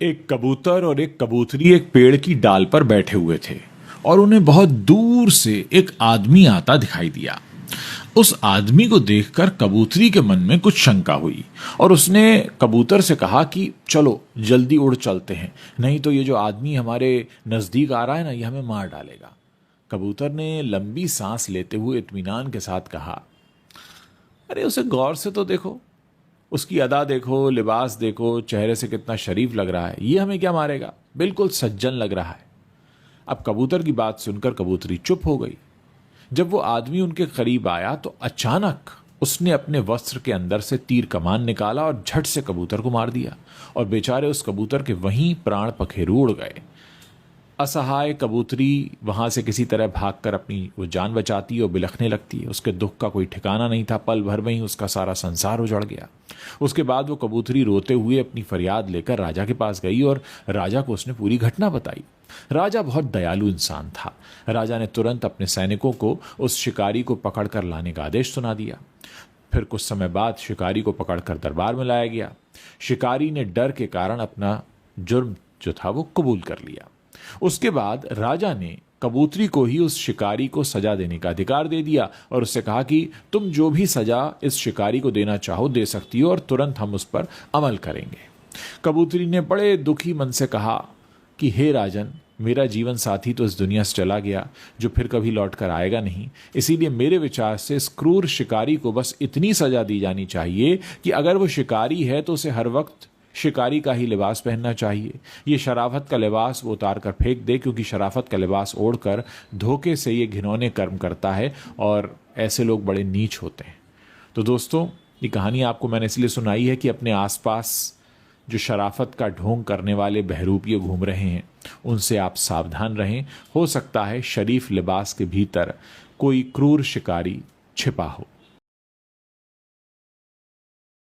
एक कबूतर और एक कबूतरी एक पेड़ की डाल पर बैठे हुए थे और उन्हें बहुत दूर से एक आदमी आता दिखाई दिया। उस आदमी को देखकर कबूतरी के मन में कुछ शंका हुई और उसने कबूतर से कहा कि चलो जल्दी उड़ चलते हैं, नहीं तो ये जो आदमी हमारे नजदीक आ रहा है ना, ये हमें मार डालेगा। कबूतर ने लंबी सांस लेते हुए इत्मीनान के साथ कहा, अरे उसे गौर से तो देखो, उसकी अदा देखो, लिबास देखो, चेहरे से कितना शरीफ लग रहा है, ये हमें क्या मारेगा, बिल्कुल सज्जन लग रहा है। अब कबूतर की बात सुनकर कबूतरी चुप हो गई। जब वो आदमी उनके करीब आया तो अचानक उसने अपने वस्त्र के अंदर से तीर कमान निकाला और झट से कबूतर को मार दिया और बेचारे उस कबूतर के वहीं प्राण पखेरु उड़ गए। असहाय कबूतरी वहां से किसी तरह भागकर अपनी वो जान बचाती और बिलखने लगती है। उसके दुख का कोई ठिकाना नहीं था, पल भर में ही उसका सारा संसार उजड़ गया। उसके बाद वो कबूतरी रोते हुए अपनी फरियाद लेकर राजा के पास गई और राजा को उसने पूरी घटना बताई। राजा बहुत दयालु इंसान था। राजा ने तुरंत अपने सैनिकों को उस शिकारी को पकड़कर लाने का आदेश सुना दिया। फिर कुछ समय बाद शिकारी को पकड़कर दरबार में लाया गया। शिकारी ने डर के कारण अपना जुर्म जो था वो कबूल कर लिया। उसके बाद राजा ने कबूतरी को ही उस शिकारी को सजा देने का अधिकार दे दिया और उससे कहा कि तुम जो भी सजा इस शिकारी को देना चाहो दे सकती हो और तुरंत हम उस पर अमल करेंगे। कबूतरी ने बड़े दुखी मन से कहा कि हे राजन, मेरा जीवन साथी तो इस दुनिया से चला गया जो फिर कभी लौट कर आएगा नहीं, इसीलिए मेरे विचार से इस क्रूर शिकारी को बस इतनी सजा दी जानी चाहिए कि अगर वो शिकारी है तो उसे हर वक्त शिकारी का ही लिबास पहनना चाहिए। ये शराफत का लिबास वो उतार कर फेंक दे, क्योंकि शराफत का लिबास ओढ़कर धोखे से ये घिनौने कर्म करता है और ऐसे लोग बड़े नीच होते हैं। तो दोस्तों, ये कहानी आपको मैंने इसलिए सुनाई है कि अपने आसपास जो शराफत का ढोंग करने वाले बहरूपिये घूम रहे हैं उनसे आप सावधान रहें। हो सकता है शरीफ लिबास के भीतर कोई क्रूर शिकारी छिपा हो।